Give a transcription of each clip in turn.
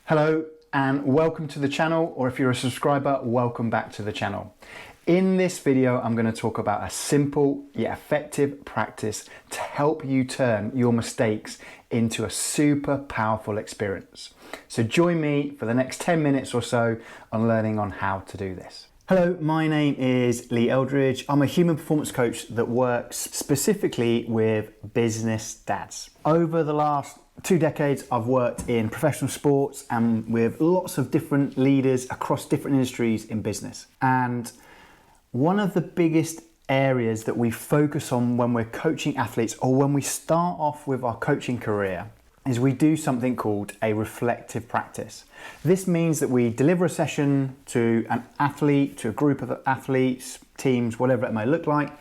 Hello and welcome to the channel, or if you're a subscriber, welcome back to the channel. In this video, I'm going to talk about a simple yet effective practice to help you turn your mistakes into a super powerful experience. So join me for the next 10 minutes or so on learning on how to do this. Hello, my name is Lee Eldridge. I'm a human performance coach that works specifically with business dads. Over the last 2 decades, I've worked in professional sports and with lots of different leaders across different industries in business. And one of the biggest areas that we focus on when we're coaching athletes or when we start off with our coaching career is we do something called a reflective practice. This means that we deliver a session to an athlete, to a group of athletes, teams, whatever it may look like.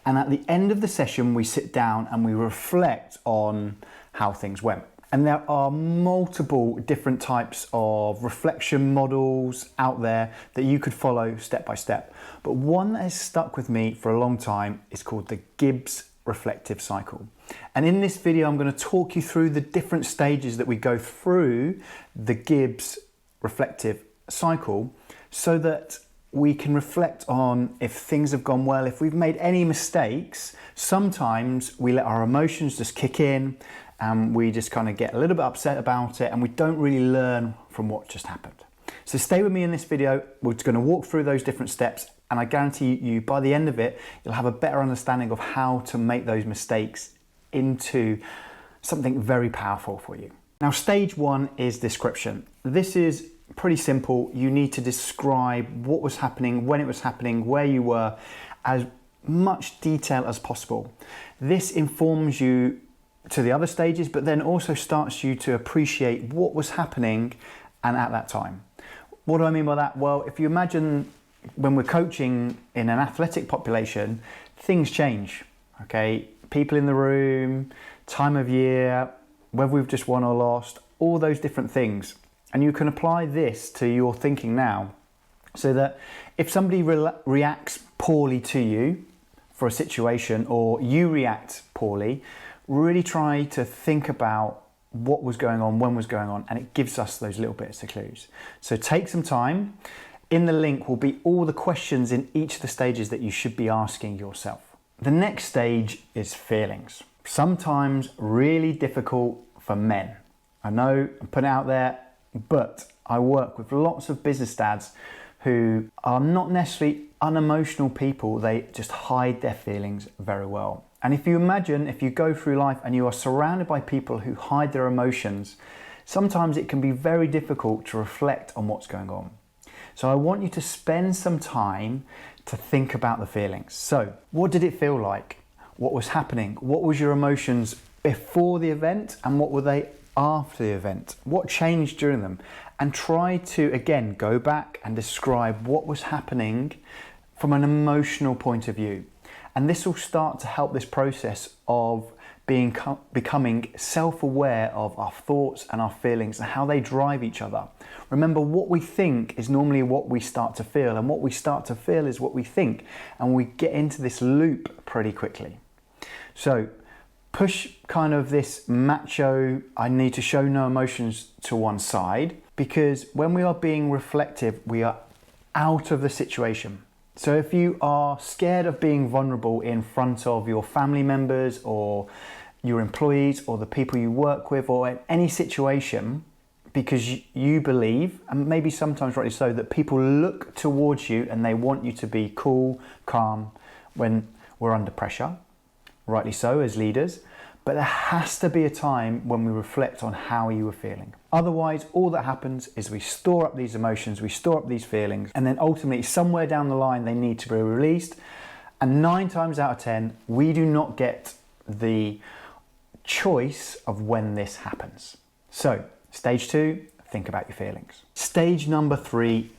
And at the end of the session, we sit down and we reflect on how things went. And there are multiple different types of reflection models out there that you could follow step by step. But one that has stuck with me for a long time is called the Gibbs Reflective Cycle. And in this video, I'm going to talk you through the different stages that we go through the Gibbs Reflective Cycle so that we can reflect on if things have gone well, if we've made any mistakes. Sometimes we let our emotions just kick in and we just kind of get a little bit upset about it and we don't really learn from what just happened. So stay with me in this video. We're just going to walk through those different steps, and I guarantee you by the end of it, you'll have a better understanding of how to make those mistakes into something very powerful for you. Now, stage 1 is description. This is pretty simple. You need to describe what was happening, when it was happening, where you were, as much detail as possible. This informs you to the other stages, but then also starts you to appreciate what was happening and at that time. What do I mean by that? Well, if you imagine when we're coaching in an athletic population, things change, okay? People in the room, time of year, whether we've just won or lost, all those different things. And you can apply this to your thinking now so that if somebody reacts poorly to you for a situation, or you react poorly, really try to think about what was going on, when was going on, and it gives us those little bits of clues. So take some time. In the link will be all the questions in each of the stages that you should be asking yourself. The next stage is feelings. Sometimes really difficult for men. I know I'm putting it out there, but I work with lots of business dads who are not necessarily unemotional people. They just hide their feelings very well. And if you imagine, if you go through life and you are surrounded by people who hide their emotions, sometimes it can be very difficult to reflect on what's going on. So I want you to spend some time to think about the feelings. So what did it feel like? What was happening? What was your emotions before the event, and what were they after the event? What changed during them? And try to, again, go back and describe what was happening from an emotional point of view. And this will start to help this process of becoming self-aware of our thoughts and our feelings and how they drive each other. Remember, what we think is normally what we start to feel, and what we start to feel is what we think, and we get into this loop pretty quickly. So push kind of this macho, I need to show no emotions, to one side, because when we are being reflective, we are out of the situation. So if you are scared of being vulnerable in front of your family members or your employees or the people you work with, or in any situation, because you believe, and maybe sometimes rightly so, that people look towards you and they want you to be cool, calm when we're under pressure, rightly so as leaders, but there has to be a time when we reflect on how you were feeling. Otherwise, all that happens is we store up these emotions, we store up these feelings, and then ultimately somewhere down the line they need to be released. And 9 times out of 10, we do not get the choice of when this happens. So stage 2, think about your feelings. Stage number 3,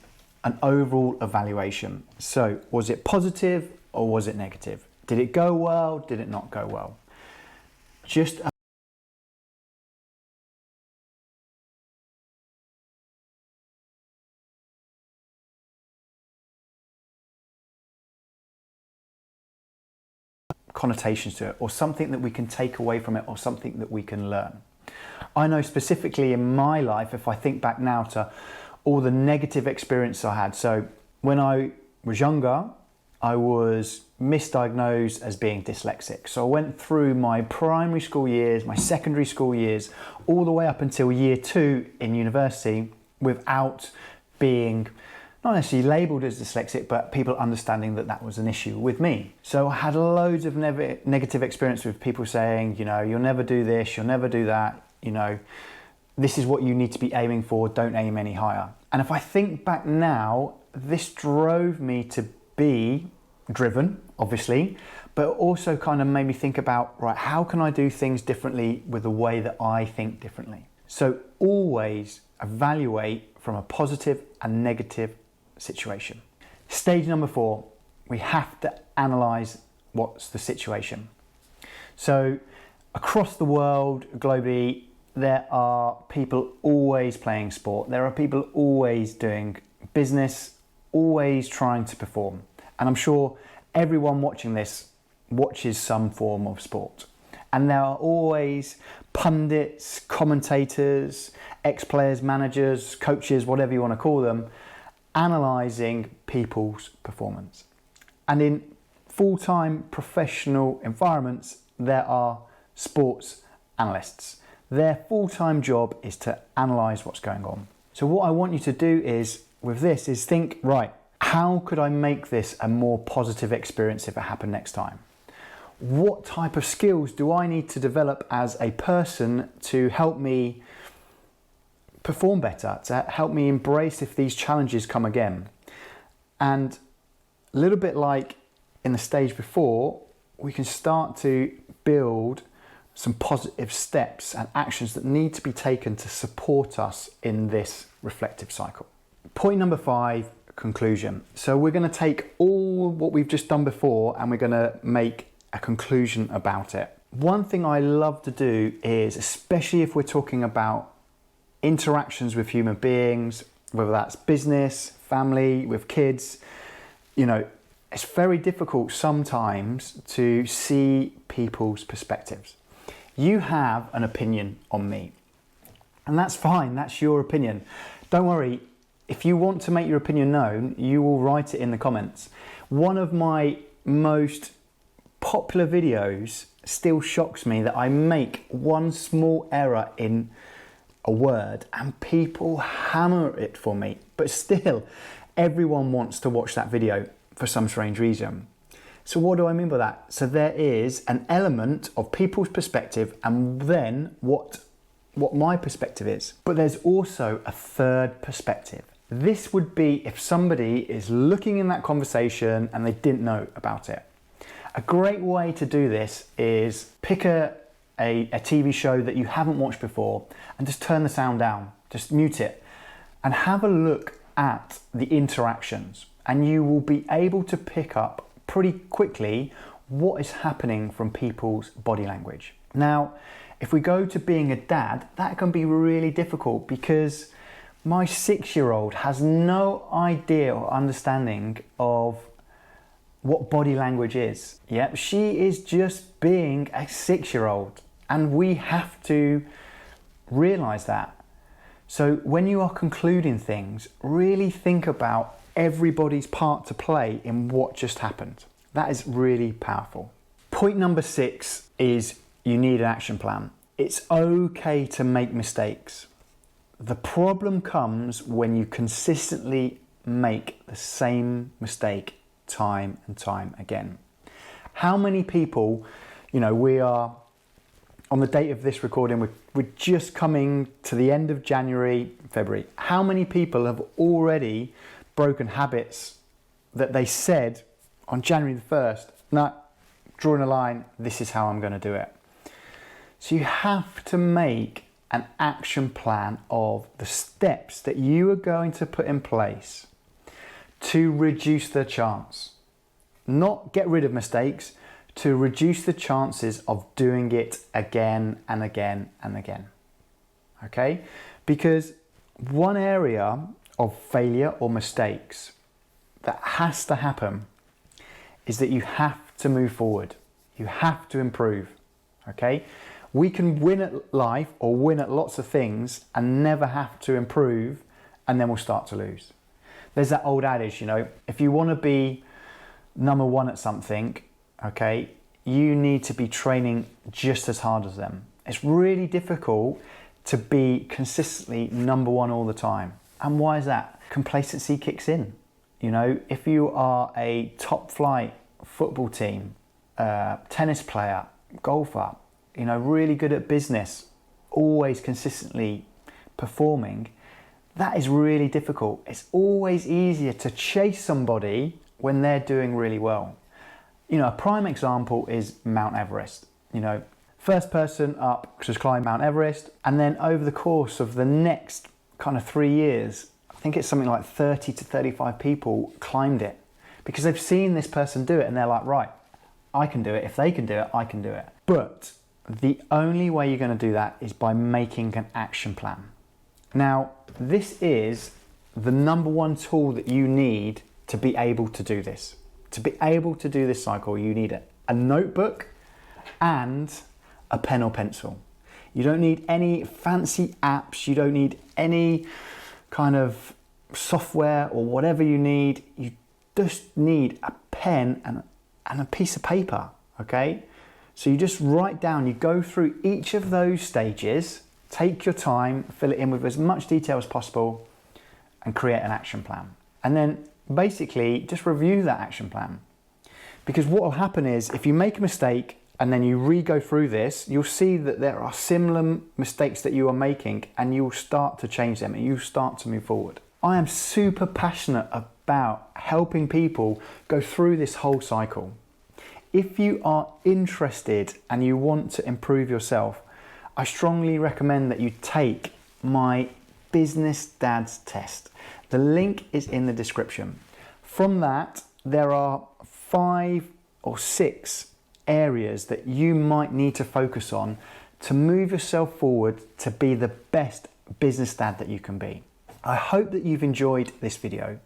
an overall evaluation. So was it positive or was it negative? Did it go well? Did it not go well? Just connotations to it, or something that we can take away from it, or something that we can learn. I know specifically in my life, if I think back now to all the negative experience I had. So when I was younger, I was misdiagnosed as being dyslexic. So I went through my primary school years, my secondary school years, all the way up until year 2 in university without being not necessarily labelled as dyslexic, but people understanding that that was an issue with me. So I had loads of negative experience with people saying, you know, you'll never do this, you'll never do that, you know, this is what you need to be aiming for, don't aim any higher. And if I think back now, this drove me to be driven, obviously, but also kind of made me think about, right, how can I do things differently with the way that I think differently? So always evaluate from a positive and negative situation. Stage number 4, we have to analyze what's the situation. So across the world, globally, there are people always playing sport. There are people always doing business, always trying to perform. And I'm sure everyone watching this watches some form of sport. And there are always pundits, commentators, ex-players, managers, coaches, whatever you want to call them, analysing people's performance. And in full-time professional environments, there are sports analysts. Their full-time job is to analyse what's going on. So what I want you to do is, with this, is think, right, how could I make this a more positive experience if it happened next time? What type of skills do I need to develop as a person to help me perform better, to help me embrace if these challenges come again? And a little bit like in the stage before, we can start to build some positive steps and actions that need to be taken to support us in this reflective cycle. Point number 5, conclusion. So we're going to take all what we've just done before and we're going to make a conclusion about it. One thing I love to do is, especially if we're talking about interactions with human beings, whether that's business, family, with kids, you know, it's very difficult sometimes to see people's perspectives. You have an opinion on me, and that's fine, that's your opinion. Don't worry, if you want to make your opinion known, you will write it in the comments. One of my most popular videos still shocks me that I make one small error in a word and people hammer it for me, but still everyone wants to watch that video for some strange reason. So what do I mean by that? So there is an element of people's perspective and then what my perspective is. But there's also a third perspective. This would be if somebody is looking in that conversation and they didn't know about it. A great way to do this is pick a TV show that you haven't watched before and just turn the sound down, just mute it and have a look at the interactions, and you will be able to pick up pretty quickly what is happening from people's body language. Now, if we go to being a dad, that can be really difficult because my 6-year-old has no idea or understanding of what body language is. Yep, she is just being a 6-year-old, and we have to realize that. So when you are concluding things, really think about everybody's part to play in what just happened. That is really powerful. Point number 6 is you need an action plan. It's okay to make mistakes. The problem comes when you consistently make the same mistake time and time again. How many people, you know, we are on the date of this recording, we're just coming to the end of January, February. How many people have already broken habits that they said on January the 1st, no, drawing a line, this is how I'm going to do it. So you have to make an action plan of the steps that you are going to put in place to reduce the chance. Not get rid of mistakes, to reduce the chances of doing it again and again and again. Okay? Because one area of failure or mistakes that has to happen is that you have to move forward. You have to improve. Okay? We can win at life or win at lots of things and never have to improve, and then we'll start to lose. There's that old adage, you know, if you want to be number one at something, okay, you need to be training just as hard as them. It's really difficult to be consistently number one all the time. And why is that? Complacency kicks in. You know, if you are a top flight football team, tennis player, golfer, you know, really good at business, always consistently performing, that is really difficult. It's always easier to chase somebody when they're doing really well. You know, a prime example is Mount Everest. You know, first person up to climb Mount Everest, and then over the course of the next kind of 3 years, I think it's something like 30 to 35 people climbed it because they've seen this person do it and they're like, right, I can do it. If they can do it, I can do it. But the only way you're going to do that is by making an action plan. Now, this is the number one tool that you need to be able to do this. To be able to do this cycle, you need a notebook and a pen or pencil. You don't need any fancy apps. You don't need any kind of software or whatever you need. You just need a pen and a piece of paper, okay? So you just write down, you go through each of those stages, take your time, fill it in with as much detail as possible, and create an action plan. And then basically just review that action plan. Because what will happen is if you make a mistake and then you re-go through this, you'll see that there are similar mistakes that you are making and you'll start to change them and you'll start to move forward. I am super passionate about helping people go through this whole cycle. If you are interested and you want to improve yourself, I strongly recommend that you take my Business Dads test. The link is in the description. From that, there are 5 or 6 areas that you might need to focus on to move yourself forward to be the best business dad that you can be. I hope that you've enjoyed this video.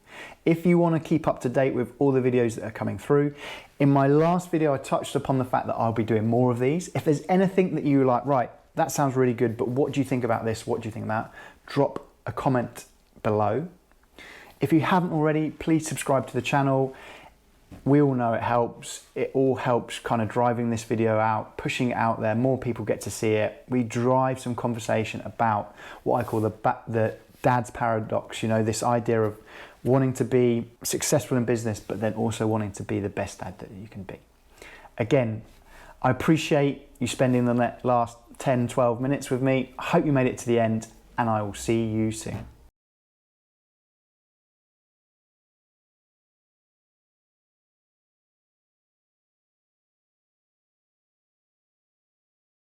If you want to keep up to date with all the videos that are coming through, in my last video I touched upon the fact that I'll be doing more of these. If there's anything that you like, right, that sounds really good, but what do you think about this? What do you think about that? Drop a comment below. If you haven't already, please subscribe to the channel. We all know it helps. It all helps kind of driving this video out, pushing it out there. More people get to see it. We drive some conversation about what I call the dad's paradox, you know, this idea of wanting to be successful in business, but then also wanting to be the best dad that you can be. Again, I appreciate you spending the last 10, 12 minutes with me. I hope you made it to the end, and I will see you soon.